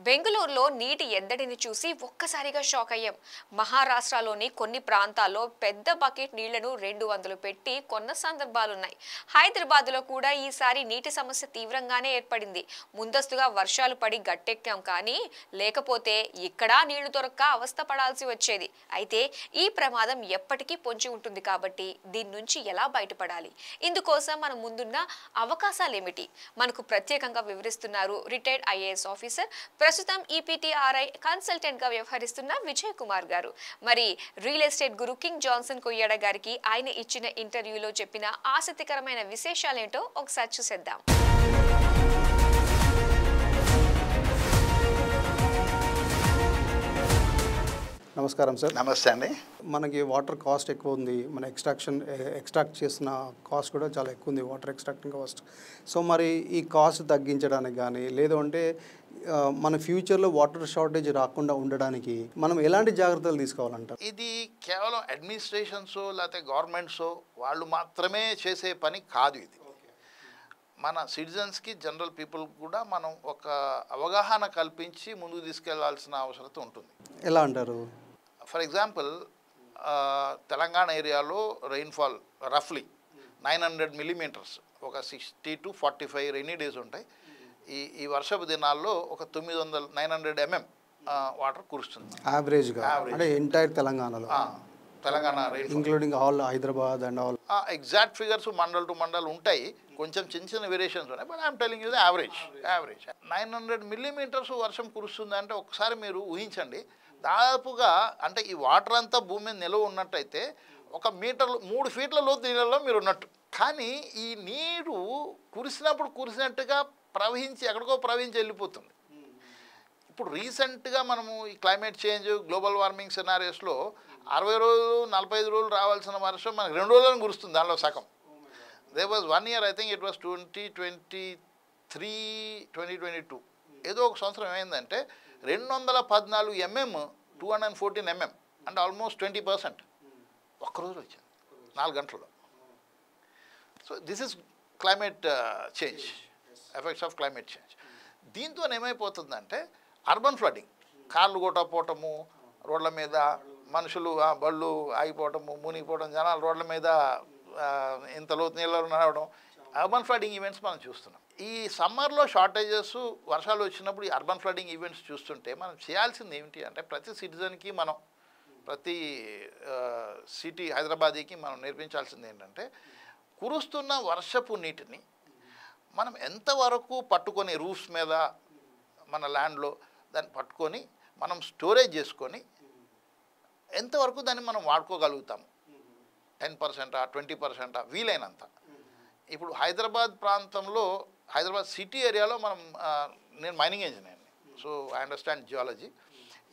బెంగళూరులో నీటి ఎద్దడిని చూసి ఒక్కసారిగా షాక్ అయ్యాం. మహారాష్ట్రలోని కొన్ని ప్రాంతాల్లో పెద్ద బకెట్ నీళ్లను 200 పెట్టి కొన్న సందర్భాలున్నాయి. హైదరాబాద్లో కూడా ఈసారి నీటి సమస్య తీవ్రంగానే ఏర్పడింది. ముందస్తుగా వర్షాలు పడి గట్టెక్కాం, కానీ లేకపోతే ఇక్కడ నీళ్లు దొరక్క అవస్థ పడాల్సి వచ్చేది. అయితే ఈ ప్రమాదం ఎప్పటికీ పొంచి ఉంటుంది కాబట్టి దీని నుంచి ఎలా బయటపడాలి, ఇందుకోసం మన ముందున్న అవకాశాలేమిటి, మనకు ప్రత్యేకంగా వివరిస్తున్నారు రిటైర్డ్ ఐఏఎస్ ఆఫీసర్, ప్రస్తుతం ఈపీటీఆర్ఐ కన్సల్టెంట్ గా వ్యవహరిస్తున్న విజయ్ కుమార్ గారు. మరి రియల్ ఎస్టేట్ గురు కింగ్ జాన్సన్ కొయ్యాడ గారికి ఆయన ఇచ్చిన ఇంటర్వ్యూలో చెప్పిన ఆసక్తికరమైన విశేషాలేంటో ఒకసారి చూసేద్దాం. నమస్కారం సార్. నమస్తే అండి. మనకి వాటర్ కాస్ట్ ఎక్కువ ఉంది, మన ఎక్స్ట్రాక్ట్ చేసిన కాస్ట్ కూడా చాలా ఎక్కువ ఉంది, వాటర్ ఎక్స్ట్రాక్టింగ్ కాస్ట్. సో మరి ఈ కాస్ట్ తగ్గించడానికి కానీ లేదు అంటే మన ఫ్యూచర్లో వాటర్ షార్టేజ్ రాకుండా ఉండడానికి మనం ఎలాంటి జాగ్రత్తలు తీసుకోవాలంటారు? ఇది కేవలం అడ్మినిస్ట్రేషన్సో లేకపోతే గవర్నమెంట్సో వాళ్ళు మాత్రమే చేసే పని కాదు. ఇది మన సిటిజన్స్కి, జనరల్ పీపుల్ కూడా మనం ఒక అవగాహన కల్పించి ముందుకు తీసుకెళ్లాల్సిన అవసరం ఉంటుంది. ఎలా అంటారు? ఫర్ ఎగ్జాంపుల్, తెలంగాణ ఏరియాలో రెయిన్ఫాల్ రఫ్లీ 900 మిల్లీమీటర్స్, ఒక 60 to 45 రెయినీ డేస్ ఉంటాయి. ఈ వర్షపు దినాల్లో ఒక 900 mm వాటర్ కురుస్తుంది యావరేజ్గా, అంటే ఎంటైర్ తెలంగాణలో. Telangana including all Hyderabad and all. Exact figures mandal to mandal ఉంటాయి, కొంచెం చిన్న చిన్న వేరియేషన్స్ ఉన్నాయి, but I'm telling you the average 900 millimetres వర్షం కురుస్తుంది అంటే ఒకసారి మీరు ఊహించండి. దాదాపుగా అంటే ఈ వాటర్ అంతా భూమి మీద నిలవ ఉన్నట్టయితే 1 మీటర్ 3 ఫీట్ల లోతు నీళ్ళలో మీరు ఉన్నట్టు. కానీ ఈ నీరు కురిసినట్టుగా ప్రవహించి ఎక్కడికో ప్రవహించి వెళ్ళిపోతుంది. ఇప్పుడు రీసెంట్గా మనము ఈ క్లైమేట్ చేంజ్, గ్లోబల్ వార్మింగ్ సినారియోస్లో 60 రోజులు 45 రోజులు రావాల్సిన వర్షం మనకు 2 రోజులను కురుస్తుంది, దానిలో సగం. There was 1 year, I think it was 2023, 2022 ఏదో ఒక సంవత్సరం ఏమైందంటే 214 mm 214 mm అంటే ఆల్మోస్ట్ 20% ఒక్కరోజు వచ్చింది 4 గంటల్లో. So this is climate change, effects of climate change. దీంతో ఏమైపోతుందంటే అర్బన్ ఫ్లడ్డింగ్, కార్లు కొట్టపోవటము, రోడ్ల మీద మనుషులు బళ్ళు ఆగిపోవటము, మునిగిపోవడం, జనాలు రోడ్ల మీద ఇంత లోతు నీళ్ళలో నడవడం, అర్బన్ ఫ్లడ్డింగ్ ఈవెంట్స్ మనం చూస్తున్నాం. ఈ సమ్మర్లో షార్టేజెస్, వర్షాలు వచ్చినప్పుడు ఈ అర్బన్ ఫ్లడ్డింగ్ ఈవెంట్స్ చూస్తుంటే మనం చేయాల్సింది ఏమిటి అంటే ప్రతి సిటిజన్కి, ప్రతి సిటీ హైదరాబాదీకి మనం నేర్పించాల్సింది ఏంటంటే కురుస్తున్న వర్షపు నీటిని మనం ఎంతవరకు పట్టుకొని రూఫ్స్ మీద మన ల్యాండ్లో దాన్ని పట్టుకొని మనం స్టోరేజ్ చేసుకొని ఎంతవరకు దాన్ని మనం వాడుకోగలుగుతాము. 10%, 20% వీలైనంత. ఇప్పుడు హైదరాబాద్ ప్రాంతంలో, హైదరాబాద్ సిటీ ఏరియాలో నేను మైనింగ్ ఇంజనీర్ని, సో ఐ అండర్స్టాండ్ జియాలజీ.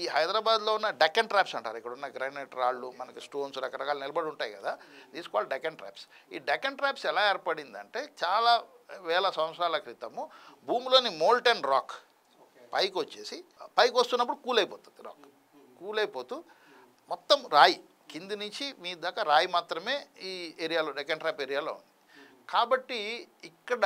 ఈ హైదరాబాద్లో ఉన్న డెక్కన్ ట్రాప్స్ అంటారు, ఇక్కడ ఉన్న గ్రానైట్ రాళ్ళు, మనకి స్టోన్స్ రకరకాలు నిలబడి ఉంటాయి కదా, దీస్ కాల్డ్ డెక్కన్ ట్రాప్స్. ఈ డెక్కన్ ట్రాప్స్ ఎలా ఏర్పడిందంటే చాలా వేల సంవత్సరాల క్రితము భూమిలోని మోల్టెన్ రాక్ పైకి వస్తున్నప్పుడు కూల్ అయిపోతుంది. రాక్ కూల్ అయిపోతూ మొత్తం రాయి కింది నుంచి మీ దాకా రాయి మాత్రమే ఈ ఏరియాలో, డెక్కన్ ట్రాప్ ఏరియాలో ఉంది. కాబట్టి ఇక్కడ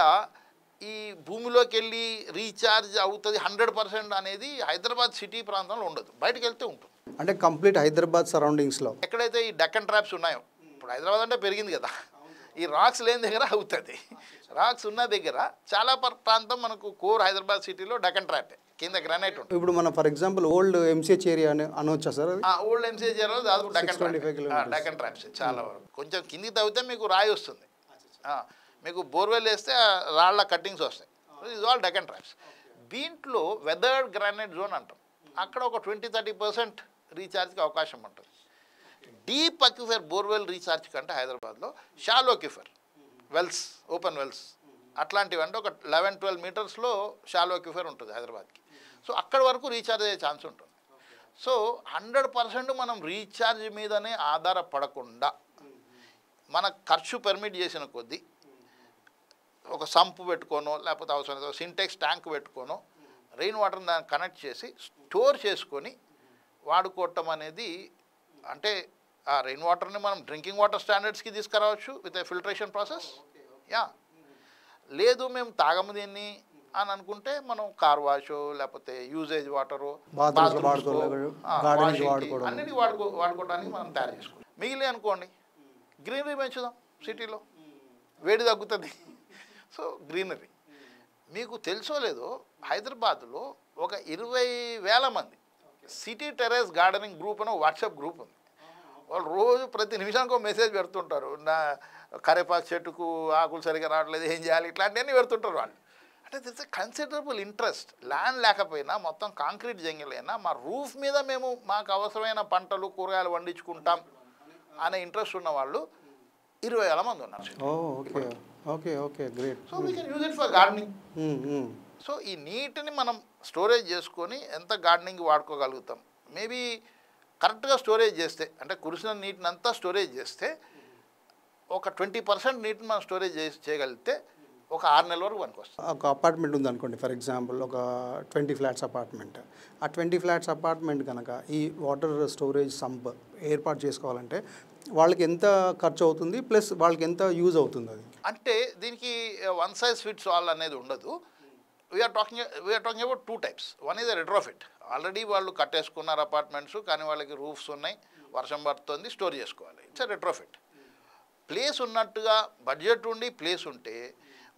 ఈ భూమిలోకి వెళ్ళి రీఛార్జ్ అవుతుంది 100% అనేది హైదరాబాద్ సిటీ ప్రాంతంలో ఉండదు, బయటకు వెళ్తే ఉంటుంది. అంటే కంప్లీట్ హైదరాబాద్ సరౌండింగ్స్లో ఎక్కడైతే ఈ డెక్కన్ ట్రాప్స్ ఉన్నాయో, ఇప్పుడు హైదరాబాద్ అంటే పెరిగింది కదా, ఈ రాక్స్ లేని దగ్గర అవుతుంది. రాక్స్ ఉన్న దగ్గర చాలా ప్రాంతం మనకు కోర్ హైదరాబాద్ సిటీలో డెక్కన్ ట్రాపే, కింద గ్రానైట్ ఉంటుంది. ఇప్పుడు మనం for example old MCh area అని అనొచ్చా సార్? ఓల్డ్ ఎంసీహెచ్ ఏరియాలో దాదాపు డెక్కన్ ట్రాప్స్ చాలా వరకు. కొంచెం కిందికి తవ్వితే మీకు రాయి వస్తుంది, మీకు బోర్వెల్ వేస్తే రాళ్ల కట్టింగ్స్ వస్తాయి. Is all Deccan traps. దీంట్లో వెదర్డ్ గ్రానైట్ జోన్ అంటాం, అక్కడ ఒక 20-30% రీఛార్జ్కి అవకాశం ఉంటుంది. డీప్ అక్విఫర్ బోర్వెల్ రీఛార్జ్ కంటే హైదరాబాద్లో shallow aquifer wells, open wells అట్లాంటివి అంటే ఒక 11-12 మీటర్స్లో షాలో అక్విఫర్ ఉంటుంది హైదరాబాద్కి. సో అక్కడి వరకు రీఛార్జ్ అయ్యే ఛాన్స్ ఉంటుంది. సో 100% మనం రీఛార్జ్ మీదనే ఆధారపడకుండా మన ఖర్చు పర్మిట్ చేసిన కొద్దీ ఒక సంపు పెట్టుకోనో, లేకపోతే అవసరం సింటెక్స్ ట్యాంక్ పెట్టుకోనో రెయిన్ వాటర్ని దాన్ని కనెక్ట్ చేసి స్టోర్ చేసుకొని వాడుకోవటం అనేది, అంటే ఆ రెయిన్ వాటర్ని మనం డ్రింకింగ్ వాటర్ స్టాండర్డ్స్కి తీసుకురావచ్చు విత్ ఏ ఫిల్టరేషన్ ప్రాసెస్. లేదు మేము తాగము దీన్ని, అని అనుకుంటే మనం కార్ వాషో లేకపోతే యూజేజ్ వాటరు Bathrooms లో వాడుకోవాలి, gardening కి వాడుకోవడం. అన్నిటికీ వాడుకోవడానికి మనం తయారు చేసుకోవాలి. మిగిలి అనుకోండి గ్రీనరీ పెంచుదాం, సిటీలో వేడి తగ్గుతుంది. సో గ్రీనరీ మీకు తెలుసో లేదో హైదరాబాద్లో ఒక 20,000 మంది సిటీ టెర్రస్ గార్డెనింగ్ గ్రూప్ అని వాట్సాప్ గ్రూప్ ఉంది. వాళ్ళు రోజు ప్రతి నిమిషానికి ఒక మెసేజ్ పెడుతుంటారు. నా కరేపాకు చెట్టుకు ఆకులు సరిగా రావట్లేదు, ఏం చేయాలి, ఇట్లాంటివన్నీ పెడుతుంటారు వాళ్ళు. అంటే that's a considerable interest. Land లేకపోయినా మొత్తం కాంక్రీట్ జంగిల్ అయినా మా రూఫ్ మీద మేము మాకు అవసరమైన పంటలు కూరగాయలు పండించుకుంటాం అనే ఇంట్రెస్ట్ ఉన్న వాళ్ళు 20,000 మంది ఉన్నారు. Okay okay okay great. So we can use it for gardening. So ఈ నీటిని మనం స్టోరేజ్ చేసుకొని ఎంత గార్డెనింగ్ వాడుకోగలుగుతాం. మేబీ కరెక్ట్గా స్టోరేజ్ చేస్తే, అంటే కురిసిన నీటిని అంతా స్టోరేజ్ చేస్తే ఒక 20% నీటిని మనం స్టోరేజ్ చేయగలిగితే ఒక 6 నెలల వరకు మనకు వస్తుంది. ఒక అపార్ట్మెంట్ ఉంది అనుకోండి, ఫర్ ఎగ్జాంపుల్ ఒక 20 ఫ్లాట్స్ అపార్ట్మెంట్. ఆ 20 ఫ్లాట్స్ అపార్ట్మెంట్ కనుక ఈ వాటర్ స్టోరేజ్ సంప్ ఏర్పాటు చేసుకోవాలంటే వాళ్ళకి ఎంత ఖర్చు అవుతుంది, ప్లస్ వాళ్ళకి ఎంత యూజ్ అవుతుంది అది? అంటే దీనికి వన్ సైజ్ ఫిట్స్ ఆల్ అనేది ఉండదు. We're talking about 2 types. One is retrofit. Already వాళ్ళు కట్టేసుకున్నారు అపార్ట్మెంట్స్, కానీ వాళ్ళకి రూఫ్స్ ఉన్నాయి, వర్షం పడుతుంది, స్టోర్ చేసుకోవాలి. It's retrofit. ప్లేస్ ఉన్నట్టుగా బడ్జెట్ ఉండి ప్లేస్ ఉంటే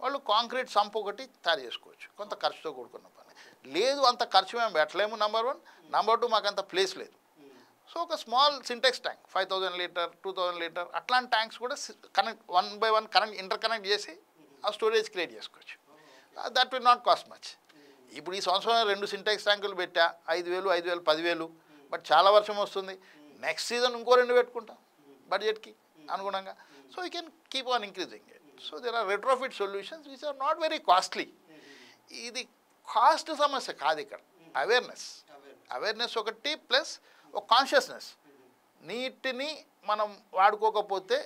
వాళ్ళు కాంక్రీట్ సంప్ ఒకటి తయారు చేసుకోవచ్చు, కొంత ఖర్చుతో కూడుకున్న పని. లేదు అంత ఖర్చు మేము పెట్టలేము, నెంబర్ 1. నెంబర్ 2 మాకు అంత ప్లేస్ లేదు. సో ఒక small Sintex tank 5,000 litre 2,000 litre అట్లాంటి ట్యాంక్స్ కూడా connect 1 by 1 connect inter connect చేసి ఆ స్టోరేజ్ క్రియేట్ చేసుకోవచ్చు. That will not cost much. ఇప్పుడు ఈ సంవత్సరం 2 సింటెక్స్ ట్యాంకులు పెట్టా, 5,000 5,000 10,000. బట్ చాలా వర్షం వస్తుంది, నెక్స్ట్ సీజన్ ఇంకో 2 పెట్టుకుంటాం బడ్జెట్కి అనుగుణంగా. So you can keep on increasing it. So there are retrofit solutions which are not very costly. ఇది కాస్ట్ సమస్య కాదు ఇక్కడ, అవేర్నెస్ ఒకటి ప్లస్ ఒక కాన్షియస్నెస్. నీటిని మనం వాడుకోకపోతే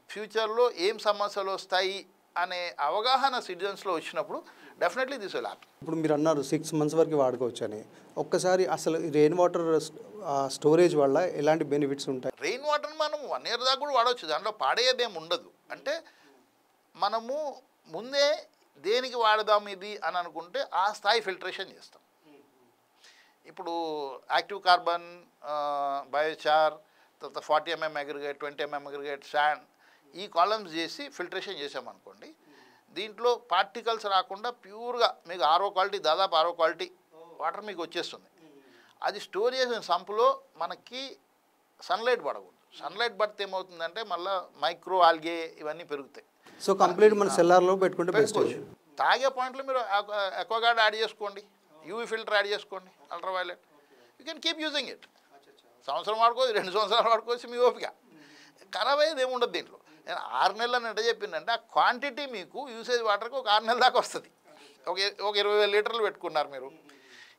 ఫ్యూచర్లో ఏం సమస్యలు వస్తాయి అనే అవగాహన సిటిజన్స్లో వచ్చినప్పుడు డెఫినెట్లీ దిస్ విల్ హ్యాపెన్. ఇప్పుడు మీరు అన్నారు 6 months వరకు వాడుకోవచ్చు అని. ఒక్కసారి అసలు రెయిన్ వాటర్ స్టోరేజ్ వల్ల ఎలాంటి బెనిఫిట్స్ ఉంటాయి? రెయిన్ వాటర్ని మనం 1 year దాకా కూడా వాడవచ్చు, దాంట్లో పాడేదేం ఉండదు. అంటే మనము ముందే దేనికి వాడదాం ఇది అని అనుకుంటే ఆ స్థాయి ఫిల్టరేషన్ చేస్తాం. ఇప్పుడు యాక్టివ్ కార్బన్, బయోచార్, తర్వాత 40 mm aggregate, 20 mm aggregate, sand, ఈ కాలమ్స్ చేసి ఫిల్టరేషన్ చేసామనుకోండి, దీంట్లో పార్టికల్స్ రాకుండా ప్యూర్గా మీకు RO క్వాలిటీ, దాదాపు RO క్వాలిటీ వాటర్ మీకు వచ్చేస్తుంది. అది స్టోర్ చేసిన సంపులో మనకి సన్లైట్ పడకూడదు. సన్లైట్ పడితే ఏమవుతుందంటే మళ్ళీ మైక్రో ఆల్గే ఇవన్నీ పెరుగుతాయి. సో కంప్లీట్ మన సెల్లార్లో పెట్టుకుంటే బెస్ట్. తాగే పాయింట్లో మీరు ఎక్వాగార్డ్ యాడ్ చేసుకోండి, యూవీ ఫిల్టర్ యాడ్ చేసుకోండి, ultraviolet. You can keep using it. సంవత్సరం వాడుకోవచ్చు, 2 సంవత్సరాలు వాడుకోవచ్చు, మీ ఓపిక. ఖరాబ్ అయ్యేది ఏముండదు దీంట్లో. నేను 6 నెలలు అని ఎట్లా చెప్పిందంటే ఆ క్వాంటిటీ మీకు యూసేజ్ వాటర్కి ఒక 6 నెలల దాకా వస్తుంది. ఒక 20,000 లీటర్లు పెట్టుకున్నారు మీరు.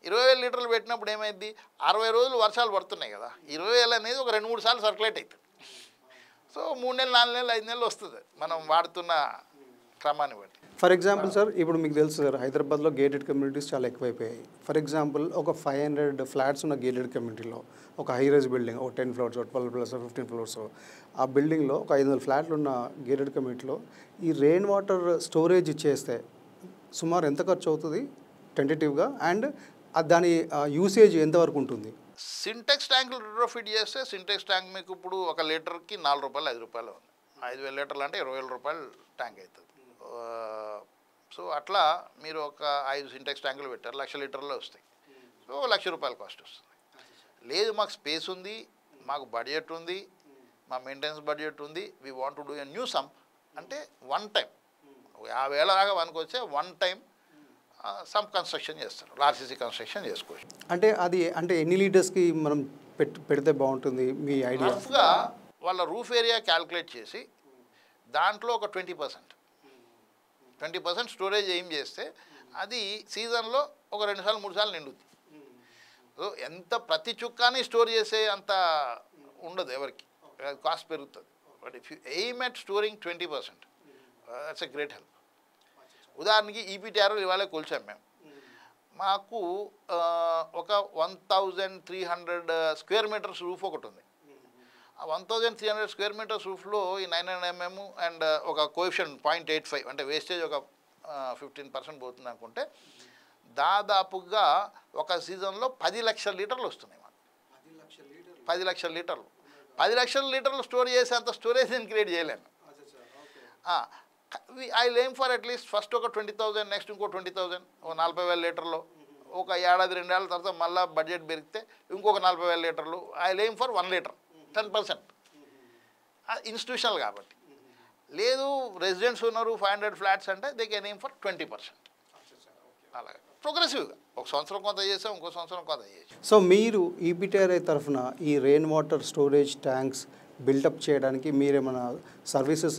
20,000 లీటర్లు పెట్టినప్పుడు ఏమైంది, 60 రోజులు వర్షాలు పడుతున్నాయి కదా, 20,000 అనేది ఒక 2-3 సార్లు సర్క్యులేట్ అవుతుంది. సో 3 నెలలు 4 నెలలు 5 నెలలు వస్తుంది మనం వాడుతున్న క్రమాన్ని బట్టి. ఫర్ ఎగ్జాంపుల్ సార్, ఇప్పుడు మీకు తెలుసు సార్ హైదరాబాద్లో గేటెడ్ కమ్యూనిటీస్ చాలా ఎక్కువైపోయాయి. ఫర్ ఎగ్జాంపుల్ ఒక 500 ఫ్లాట్స్ ఉన్న గేటెడ్ కమ్యూనిటీలో ఒక హై రైజ్ బిల్డింగ్, ఒక 10 floors, 12 floors, 15 floors, ఆ బిల్డింగ్లో ఒక 500 ఫ్లాట్లు ఉన్న గేటెడ్ కమ్యూనిటీలో ఈ రెయిన్ వాటర్ స్టోరేజ్ ఇచ్చేస్తే సుమారు ఎంత ఖర్చు అవుతుంది టెంటేటివ్గా, అండ్ దాని యూసేజ్ ఎంతవరకు ఉంటుంది? సింటెక్స్ ట్యాంకులు రిట్రోఫిట్ చేస్తే సింటెక్స్ ట్యాంక్ మీకు ఇప్పుడు 1 లీటర్కి 4 రూపాయలు 5 రూపాయలు ఉంది. 5,000 లీటర్లు అంటే 20,000 రూపాయలు ట్యాంక్ అవుతుంది. సో అట్లా మీరు ఒక 5 సింటెక్స్ ట్యాంకులు పెట్టారు, 1,00,000 లీటర్లో వస్తాయి. సో 1,00,000 రూపాయలు కాస్ట్ వస్తుంది. లేదు మాకు స్పేస్ ఉంది, మాకు బడ్జెట్ ఉంది, మా మెయింటెనెన్స్ బడ్జెట్ ఉంది, we want to do a new sump అంటే 1 time 50,000 దాకా వనుకొచ్చే 1 time సంప్ కన్స్ట్రక్షన్ చేస్తారు, ఆర్సీసీ కన్స్ట్రక్షన్ చేసుకోవచ్చు. అంటే అది అంటే ఎన్ని లీటర్స్కి మనం పెడితే బాగుంటుంది మీ ఐడియా? రఫ్గా వాళ్ళ రూఫ్ ఏరియా క్యాల్కులేట్ చేసి దాంట్లో ఒక 20% స్టోరేజ్ ఏం చేస్తే అది సీజన్లో ఒక 2 సార్లు 3 సార్లు నిండుతుంది. సో ఎంత ప్రతి చుక్కాని స్టోర్ చేసే అంత ఉండదు ఎవరికి, కాస్ట్ పెరుగుతుంది. But if you aim at storing 20%, that's a great help. ఉదాహరణకి ఈపీటీఆర్ ఇవాళ కొలిచాం మేము, మాకు ఒక 1,300 స్క్వేర్ మీటర్స్ రూఫ్ ఒకటి ఉంది. ఆ 1,300 స్క్వేర్ మీటర్స్ రూఫ్లో ఈ 900 mm అండ్ ఒక కోఎఫిషియంట్ 0.85 అంటే వేస్టేజ్ ఒక 15% పోతుంది అనుకుంటే దాదాపుగా ఒక సీజన్లో 10 లక్షల లీటర్లు వస్తున్నాయి మాకు. 10 లక్షల లీటర్లు 10 లక్షల లీటర్లు స్టోర్ చేసేంత స్టోరేజ్ నేను క్రియేట్ చేయలేను. I aim for at least first ఒక 20,000, నెక్స్ట్ ఇంకో 20,000, ఒక 40,000 లీటర్లు, ఒక ఏడాది 2 ఏళ్ళ తర్వాత మళ్ళీ బడ్జెట్ పెరిగితే ఇంకొక 40,000 లీటర్లు. I aim for 1 litre 10%. Institutional కాబట్టి. లేదు రెసిడెంట్స్ ఉన్నారు 500 ఫ్లాట్స్ అంటే దే కెన్ ఎయిమ్ ఫర్ 20%. అలాగే ప్రోగ్రెసివ్గా ఒక సంవత్సరం కొంత చేసాం, ఇంకో సంవత్సరం కొంత చేసాం. సో మీరు ఈపీటీఆర్ఐ తరఫున ఈ rain water storage tanks build up చేయడానికి మీరేమైనా సర్వీసెస్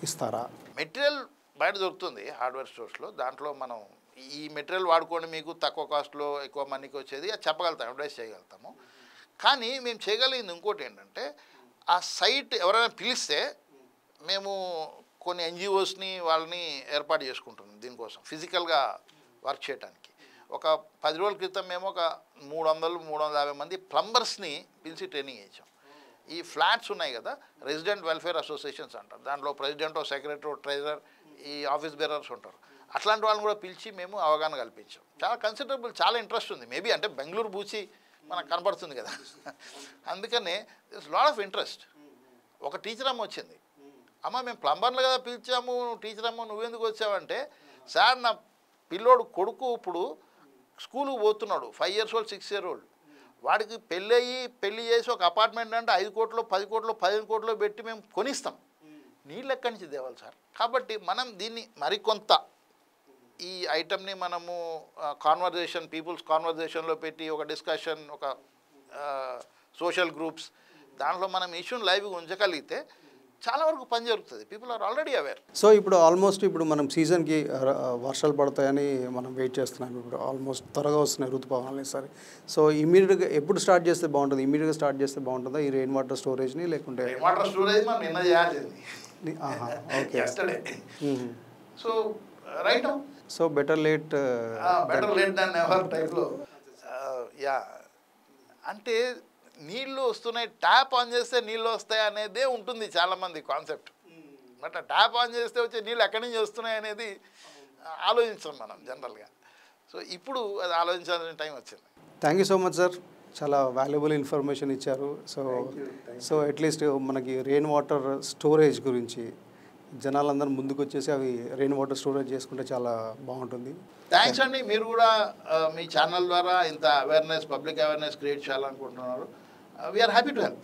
ఇస్తారా? మెటీరియల్ బయట దొరుకుతుంది హార్డ్వేర్ స్టోర్స్లో. దాంట్లో మనం ఈ మెటీరియల్ వాడుకోండి మీకు తక్కువ కాస్ట్లో ఎక్కువ మనీకి వచ్చేది అది చెప్పగలుగుతాం, అడ్వైస్ చేయగలుగుతాము. కానీ మేము చేయగలిగింది ఇంకోటి ఏంటంటే ఆ సైట్ ఎవరైనా పిలిస్తే మేము కొన్ని ఎన్జిఓస్ని వాళ్ళని ఏర్పాటు చేసుకుంటున్నాం దీనికోసం ఫిజికల్గా వర్క్ చేయడానికి. ఒక 10 రోజుల క్రితం మేము ఒక 300-350 మంది ప్లంబర్స్ని పిలిచి ట్రైనింగ్ ఇచ్చాం. ఈ ఫ్లాట్స్ ఉన్నాయి కదా, రెసిడెంట్ వెల్ఫేర్ అసోసియేషన్స్ అంటారు, దాంట్లో ప్రెసిడెంట్, సెక్రటరీ, ట్రెజరర్, ఈ ఆఫీస్ బేరర్స్ ఉంటారు. అట్లాంటి వాళ్ళని కూడా పిలిచి మేము అవగాహన కల్పించాం. చాలా కన్సిడరబుల్, చాలా ఇంట్రెస్ట్ ఉంది. మేబీ అంటే బెంగళూరు బూచి మనకు కనపడుతుంది కదా, అందుకనే దిస్ లాట్ ఆఫ్ ఇంట్రెస్ట్. ఒక టీచర్ అమ్మ వచ్చింది, అమ్మ మేము ప్లంబర్లు కదా పిలిచాము, టీచర్ అమ్మ నువ్వెందుకు వచ్చావంటే, సార్ నా పిల్లోడు కొడుకు ఇప్పుడు స్కూల్కి పోతున్నాడు, 5 years old 6 years old, వాడికి పెళ్ళి చేసి ఒక అపార్ట్మెంట్ అంటే 5 కోట్లు 10 కోట్లు 15 కోట్లు పెట్టి మేము కొనిస్తాం, నీళ్ళు ఎక్కడి నుంచి తేవాలి సార్? కాబట్టి మనం దీన్ని మరికొంత ఈ ఐటమ్ని మనము కాన్వర్జేషన్, పీపుల్స్ కాన్వర్జేషన్లో పెట్టి ఒక డిస్కషన్, ఒక సోషల్ గ్రూప్స్, దాంట్లో మనం ఇష్యూని లైవ్గా ఉంచగలిగితే చాలా వరకు పని జరుగుతుంది. People are already aware. So ఇప్పుడు ఆల్మోస్ట్ ఇప్పుడు మనం సీజన్కి వర్షాలు పడతాయని మనం వెయిట్ చేస్తున్నాం. ఇప్పుడు ఆల్మోస్ట్ త్వరగా వస్తున్నాయి ఋతుపవనాలు సరే. సో ఇమీడియట్గా ఎప్పుడు స్టార్ట్ చేస్తే బాగుంటుంది? ఇమీడియట్గా స్టార్ట్ చేస్తే బాగుంటుందా ఈ రెయిన్ వాటర్ స్టోరేజ్ని, లేకుంటే? రెయిన్ వాటర్ స్టోరేజ్ మనం నిన్న చేయాల్సింది, okay. Yesterday. So right, so better late than never టైప్లో. యా, అంటే నీళ్ళు వస్తున్నాయి, ట్యాప్ ఆన్ చేస్తే నీళ్ళు వస్తాయి అనేదే ఉంటుంది చాలామంది కాన్సెప్ట్. బట్ ట్యాప్ ఆన్ చేస్తే వచ్చే నీళ్ళు ఎక్కడి నుంచి వస్తున్నాయి అనేది ఆలోచించాం మనం జనరల్గా. సో ఇప్పుడు అది ఆలోచించాల్సిన టైం వచ్చింది. Thank you so much sir, చాలా వాల్యుబుల్ ఇన్ఫర్మేషన్ ఇచ్చారు. సో అట్లీస్ట్ మనకి రెయిన్ వాటర్ స్టోరేజ్ గురించి జనాలందరూ ముందుకు వచ్చేసి అవి రెయిన్ వాటర్ స్టోరేజ్ చేసుకుంటే చాలా బాగుంటుంది. థ్యాంక్స్ అండి. మీరు కూడా మీ ఛానల్ ద్వారా ఇంత అవేర్నెస్, పబ్లిక్ అవేర్నెస్ క్రియేట్ చేయాలనుకుంటున్నారు. We're happy to help.